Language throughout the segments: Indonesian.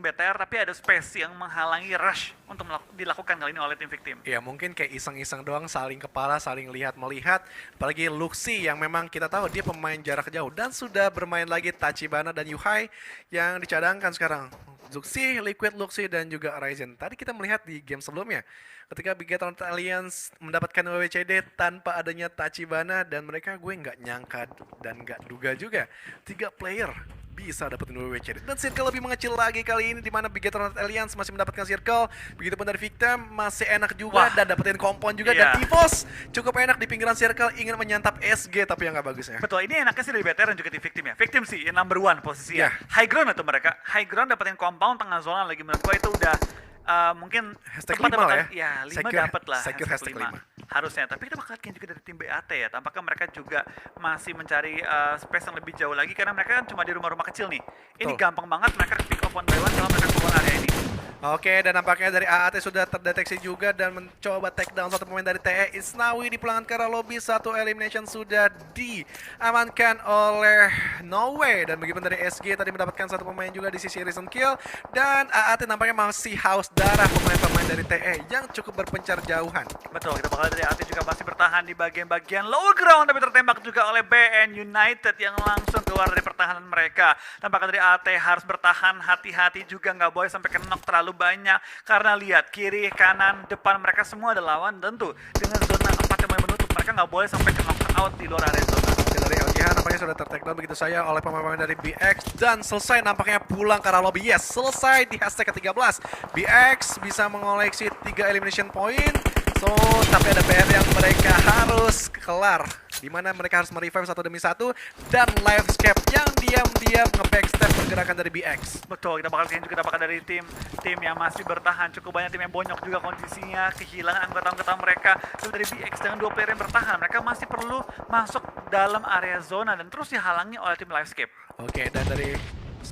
tim BTR, tapi ada space yang menghalangi rush untuk dilakukan kali ini oleh tim Victim. Ya mungkin kayak iseng-iseng doang, saling kepala, saling lihat-melihat. Apalagi Luxi yang memang kita tahu dia pemain jarak jauh. Dan sudah bermain lagi Tachibana dan Yuhai yang dicadangkan sekarang. Zuxi, Liquid, Luxi, dan juga Ryzen. Tadi kita melihat di game sebelumnya, ketika Bigetron Alliance mendapatkan WWCD tanpa adanya Tachibana, dan mereka gue nggak nyangka dan nggak duga juga 3 player bisa dapetin WWCD. Dan circle lebih mengecil lagi kali ini, dimana Bigetron Alliance masih mendapatkan circle. Begitupun dari Victim masih enak juga. Wah. Dan dapetin kompon juga. Iya. Dan Tivos cukup enak di pinggiran circle, ingin menyantap SG tapi yang nggak bagusnya. Betul, ini enaknya sih dari BTR dan juga di Victim ya. Victim sih number one posisinya. Yeah. High ground itu mereka. High ground dapetin compound tengah zona lagi, menurut gua itu udah mungkin Hashtag tempat 5 lah dapat- ya. Ya, 5 Secure- dapat lah. secure hashtag 5. Harusnya, tapi kita bakal lihat juga dari tim BAT ya. Tampaknya mereka juga masih mencari space yang lebih jauh lagi karena mereka kan cuma di rumah-rumah kecil nih. Ini Betul. gampang banget mereka pick off one by one kalau mereka keluar area ini. Oke, dan nampaknya dari AAT sudah terdeteksi juga dan mencoba take down satu pemain dari TE Isnawi di pulangan ke arah lobby. Satu elimination sudah diamankan oleh No Way, dan begitu dari SG tadi mendapatkan satu pemain juga di sisi recent kill, dan AAT nampaknya masih haus darah pemain-pemain dari TE yang cukup berpencar jauhan. Betul, kita bakal dari AT juga masih bertahan di bagian-bagian lower ground, tapi tertembak juga oleh BN United yang langsung keluar dari pertahanan mereka. Tampaknya dari AT harus bertahan, hati-hati juga, nggak boleh sampai knock terlalu banyak, karena lihat kiri, kanan, depan mereka semua ada lawan. Tentu dengan zona 4 yang mulai menutup, mereka nggak boleh sampai knock out di luar area zona. Oke, dari LGH nampaknya sudah ter-take down begitu saja oleh pemain-pemain dari BX, dan selesai nampaknya pulang ke arah lobby. Yes, selesai di hashtag ke-13. BX bisa mengoleksi 3 elimination point. So, tapi ada PR yang mereka harus kelar, dimana mereka harus merevive satu demi satu, dan Livescape yang diam-diam nge-backstep pergerakan dari BX. Betul, kita bakal lihat juga apakah dari tim yang masih bertahan. Cukup banyak tim yang bonyok juga kondisinya, kehilangan anggota-anggota mereka. Tapi dari BX dengan 2 player yang bertahan, mereka masih perlu masuk dalam area zona dan terus dihalangi oleh tim Livescape. Oke, dan dari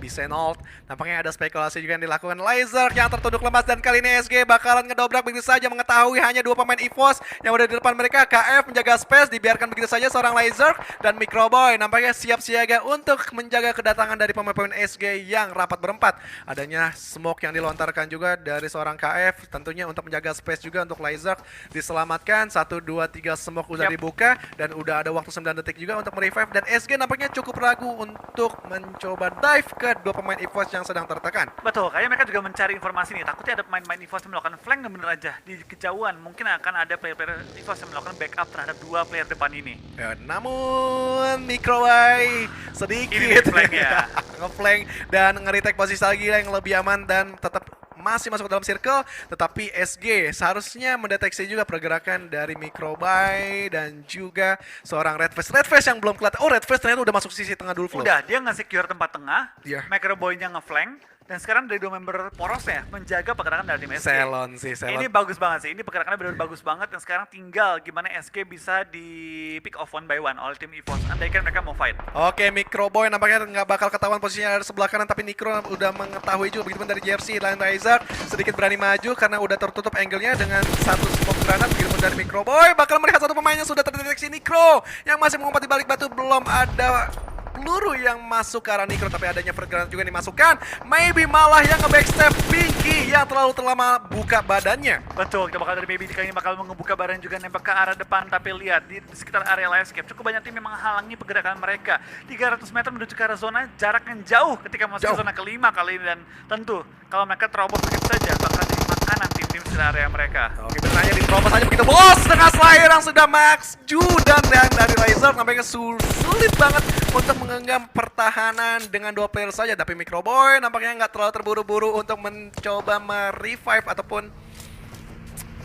Bisenold, nampaknya ada spekulasi juga yang dilakukan. Laser yang tertunduk lemas, dan kali ini SG bakalan ngedobrak begitu saja, mengetahui hanya 2 pemain EVOS yang udah di depan mereka. KF menjaga space, dibiarkan begitu saja seorang Laser, dan Microboy nampaknya siap siaga untuk menjaga kedatangan dari pemain-pemain SG yang rapat berempat. Adanya smoke yang dilontarkan juga dari seorang KF, tentunya untuk menjaga space juga untuk Laser. Diselamatkan, 1, 2, 3 smoke udah dibuka, dan udah ada waktu 9 detik juga untuk merevive, dan SG nampaknya cukup ragu untuk mencoba dive ke 2 pemain EVOS yang sedang tertekan. Betul, kayaknya mereka juga mencari informasi nih. Takutnya ada pemain-pemain EVOS yang melakukan flank, dan bener aja di kejauhan mungkin akan ada player-player EVOS yang melakukan backup terhadap 2 player depan ini. Ya, namun Microway sedikit Ini flank ya. nge-flank dan nge-retake posisi lagi yang lebih aman, dan tetap masih masuk ke dalam circle. Tetapi SG seharusnya mendeteksi juga pergerakan dari Microway dan juga seorang Redface yang belum kelihatan. Oh, Redface ternyata udah masuk sisi tengah dulu, Flo. Udah, dia nge-secure tempat tengah, Iya. Microboy-nya nge-flank, dan sekarang dari 2 member porosnya menjaga pergerakan dari tim SG. Selon sih, Selon. Ini bagus banget sih, ini pergerakannya benar bagus banget, dan sekarang tinggal gimana SG bisa di pick off one by one oleh tim EVOS. Andaikan mereka mau fight. Oke, Microboy nampaknya nggak bakal ketahuan posisinya dari sebelah kanan, tapi Nikro udah mengetahui juga. Begitu dari JFC, Line Riser sedikit berani maju karena udah tertutup angle-nya dengan satu smoke granat. Begitu dari Microboy bakal melihat satu pemainnya sudah terdeteksi, Nikro yang masih mengumpat di balik batu. Belum ada peluru yang masuk ke arah Nikro, tapi adanya pergerakan juga yang dimasukkan. Maybe malah yang nge-backstep Pinky yang terlalu lama buka badannya. Betul, kita bakal dari Baby kali ini bakal membuka badan juga, nembak ke arah depan, tapi lihat di sekitar area Livescape cukup banyak tim yang menghalangi pergerakan mereka. 300 meter menuju ke arah zona, jarak yang jauh ketika masuk ke zona kelima kali ini, dan tentu kalau mereka terobos begitu saja bakal jadi makanan tim-tim sekitar area mereka. Oke, bener aja diterobos aja begitu, bos. Dengan Slayer yang sudah max Ju, dan dari Laser nampaknya sulit banget untuk menggenggam pertahanan dengan 2 player saja. Tapi Microboy nampaknya nggak terlalu terburu-buru untuk mencoba merevive ataupun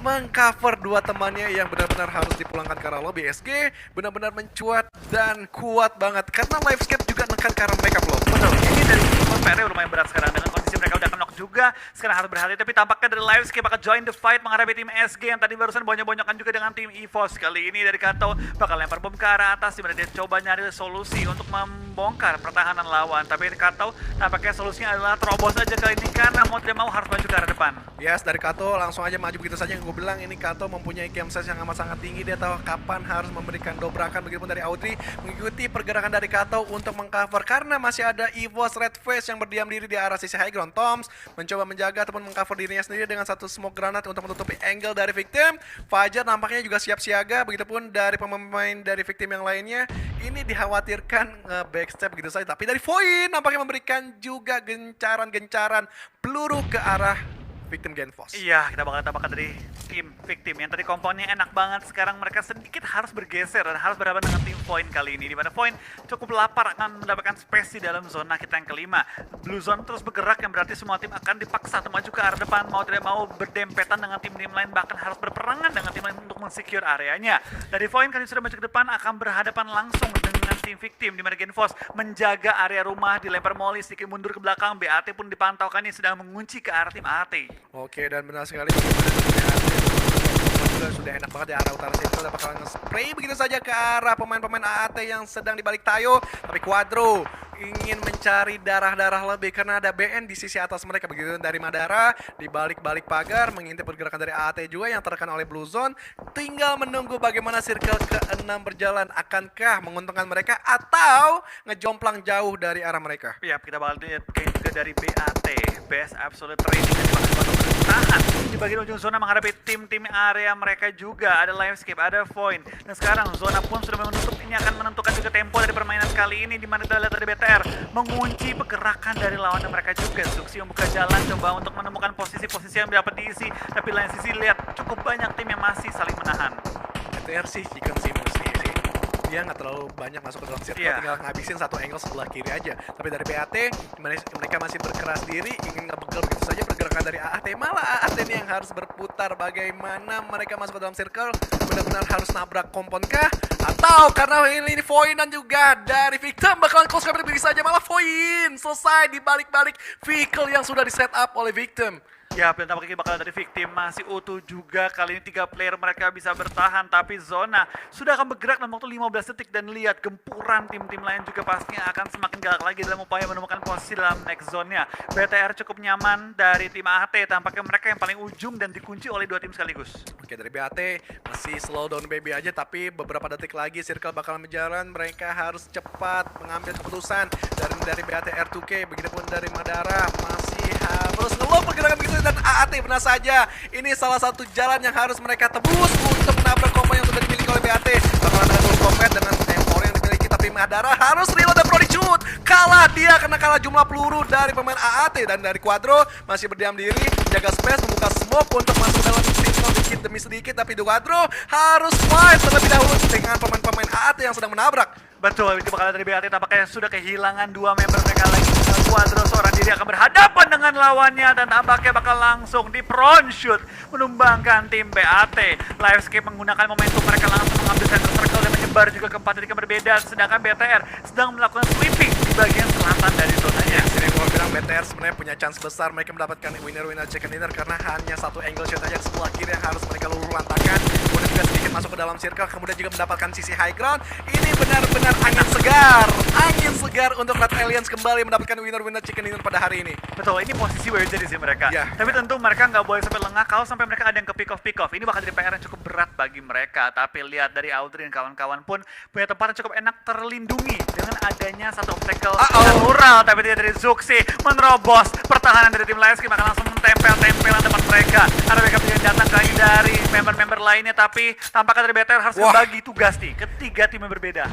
mengcover 2 temannya yang benar-benar harus dipulangkan ke arah lobby. SG benar-benar mencuat dan kuat banget karena Livescape juga nekan ke arah mereka, Bro. Betul, ini dari EVOS PR lumayan berat sekarang dengan kondisi mereka udah knock juga. Sekarang harus berhati, tapi tampaknya dari Livescape bakal join the fight menghadapi tim SG yang tadi barusan bonyok-bonyokan juga dengan tim EVOS. Kali ini dari Kato bakal lempar bom ke arah atas, dimana dia coba nyari solusi untuk membongkar pertahanan lawan. Tapi Kato tampaknya solusinya adalah terobos aja kali ini karena mau tidak mau harus maju ke arah depan. Yes, dari Kato langsung aja maju begitu saja. Gue bilang ini Kato mempunyai game sense yang amat sangat tinggi. Dia tahu kapan harus memberikan dobrakan. Begitupun dari Audrey mengikuti pergerakan dari Kato untuk mengcover karena masih ada EVOS Red Face yang berdiam diri di arah sisi high ground. Toms mencoba menjaga ataupun mengcover dirinya sendiri dengan satu smoke granat untuk menutupi angle dari victim. Fajar nampaknya juga siap siaga. Begitupun dari pemain dari victim yang lainnya. Ini dikhawatirkan backstep begitu saja. Tapi dari Void nampaknya memberikan juga gencaran-gencaran peluru ke arah victim Genfos. Iya, kita bakal tambahkan dari tim victim yang tadi komponnya enak banget. Sekarang mereka sedikit harus bergeser dan harus berhadapan dengan tim Void kali ini. Di mana Void cukup lapar akan mendapatkan space di dalam zona kita yang kelima. Blue Zone terus bergerak yang berarti semua tim akan dipaksa untuk maju ke arah depan. Mau tidak mau berdempetan dengan tim-tim lain, bahkan harus berperangan dengan tim lain untuk mensecure areanya. Dari Void kali sudah maju ke depan akan berhadapan langsung dengan tim victim di mana Genfos menjaga area rumah, dilempar molly sedikit mundur ke belakang. BAT pun dipantaukan ini sedang mengunci ke arah tim AT. Oke, dan benar sekali juga sudah enak banget di arah utara sini. Kita bakalan nge-spray begitu saja ke arah pemain-pemain AAT yang sedang di balik Tayo. Tapi Quadro ingin mencari darah-darah lebih karena ada BN di sisi atas mereka. Begitu dari Madara di balik-balik pagar mengintip pergerakan dari AAT juga yang tertekan oleh Blue Zone. Tinggal menunggu bagaimana circle ke-6 berjalan. Akankah menguntungkan mereka atau ngejomplang jauh dari arah mereka? Ya, kita bakal lihat juga dari BAT, Best Absolute Training yang bakal bertahan di bagian ujung zona menghadapi tim-tim area mereka juga. Ada Livescape, ada Void, dan sekarang zona pun sudah menutup. Ini akan menentukan juga tempo dari permainan kali ini, di mana kita lihat dari BTR mengunci pergerakan dari lawan mereka juga. Zuxi membuka jalan coba untuk menemukan posisi-posisi yang dapat diisi, tapi lain sisi lihat cukup banyak tim yang masih saling menahan. BTR sih chicken sih dia nggak terlalu banyak masuk ke dalam circle, tinggal ngabisin satu angle sebelah kiri aja. Tapi dari BAT mereka masih berkeras diri ingin ngebegal begitu saja pergerakan dari AAT. Malah AAT ini yang harus berputar bagaimana mereka masuk ke dalam circle, benar-benar harus nabrak kompon kah atau karena ini Void dan juga dari victim bakalan close combat begitu saja. Malah Void selesai di balik-balik vehicle yang sudah di set up oleh victim. Ya, dan tampaknya bakal dari victim masih utuh juga. Kali ini 3 player mereka bisa bertahan, tapi zona sudah akan bergerak dalam waktu 15 detik. Dan lihat gempuran tim-tim lain juga pastinya akan semakin galak lagi dalam upaya menemukan posisi dalam next zone-nya. BTR cukup nyaman dari tim AT, tampaknya mereka yang paling ujung dan dikunci oleh 2 tim sekaligus. Oke, dari BAT masih slow down baby aja, tapi beberapa detik lagi circle bakalan berjalan. Mereka harus cepat mengambil keputusan dari BAT R2K. Begitupun dari Madara masih harus ngelob pergerakan begitu. Dan AAT benar saja ini salah satu jalan yang harus mereka tebus untuk menabrak combo yang sudah dimiliki oleh BAT. Bakalan ada full combat dengan tempor yang dimiliki, tapi Madara harus reload dan Prodigy shoot. Kalah dia karena kalah jumlah peluru dari pemain AAT. Dan dari Quadro masih berdiam diri, jaga space, membuka smoke untuk masuk dalam circle sedikit demi sedikit. Tapi Quadro harus fight terlebih dahulu dengan pemain-pemain AAT yang sedang menabrak. Betul, itu bakal dari BAT tampaknya sudah kehilangan 2 member mereka lagi. Quadro seorang diri akan berhadapan dengan lawannya dan tampaknya bakal langsung di front shoot menumbangkan tim BAT. Livescape menggunakan momentum mereka langsung mengambil center circle dan menyebar juga ke 4 titik yang berbeda, sedangkan BTR sedang melakukan sweeping di bagian selatan dari zonanya. Sini gue bilang BTR sebenarnya punya chance besar mereka mendapatkan winner chicken dinner karena hanya satu angle shot aja sebelah kiri yang harus mereka luluh lantakan. Kemudian juga sedikit masuk ke dalam circle, kemudian juga mendapatkan sisi high ground. Ini benar-benar angin segar untuk Red Aliens kembali mendapatkan winner chicken dinner pada hari ini. Betul, ini posisi wajar sih mereka. Ya. Tapi tentu mereka nggak boleh sampai lengah kalau sampai mereka ada yang ke pick off. Ini bakal jadi PR yang cukup berat bagi mereka. Tapi lihat dari Audrey dan kawan-kawan pun punya tempat yang cukup enak terlindungi dengan adanya satu obstacle natural. Tapi dia dari Zuxi menerobos pertahanan dari tim Livescape akan langsung mentempel-tempelan depan mereka. Ada mereka yang datang lagi dari member-member lainnya, tapi tampaknya dari BTR harus membagi tugas nih ke 3 tim yang berbeda.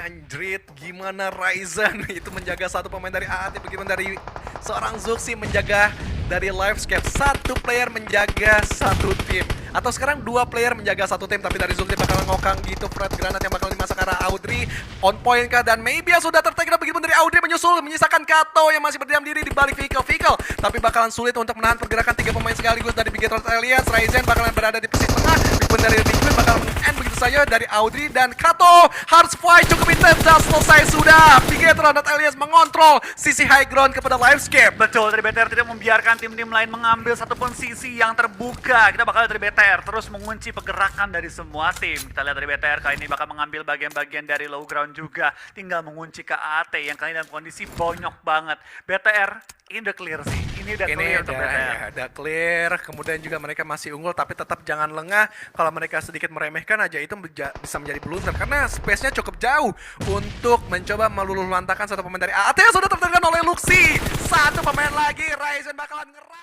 Anjrit, gimana Ryzen itu menjaga satu pemain dari AAT, bagaimana dari seorang Zuxi menjaga dari Livescape. Satu player menjaga satu tim, atau sekarang 2 player menjaga satu tim. Tapi dari Zuxi bakal ngokang gitu Fred Granat yang bakal dimasak arah Audrey. On point kah? Dan maybe yang sudah tertake begitu dari Audrey menyusul menyisakan Kato yang masih berdiam diri di balik vehicle. Tapi bakalan sulit untuk menahan pergerakan 3 pemain sekaligus dari Big Red Aliens. Ryzen bakalan berada di posisi tengah, Big dari Liquid bakal meng-end begitu saja dari Audrey. Dan Kato harus fight cukup intens dan selesai sudah. Big Red Aliens mengontrol sisi high ground kepada Livescape. Betul, dari BTR tidak membiarkan tim-tim lain mengambil satupun sisi yang terbuka. Kita bakal dari BTR BTR terus mengunci pergerakan dari semua tim. Kita lihat dari BTR kali ini bakal mengambil bagian-bagian dari low ground juga. Tinggal mengunci ke AAT yang kali ini dalam kondisi bonyok banget. BTR ini udah clear sih. Ini udah clear untuk BTR. Ya, udah clear. Kemudian juga mereka masih unggul, tapi tetap jangan lengah. Kalau mereka sedikit meremehkan aja itu bisa menjadi blunder karena space-nya cukup jauh untuk mencoba meluluh lantakan satu pemain dari AAT yang sudah tertekan oleh Luxi. Satu pemain lagi, Ryzen bakalan ngeras.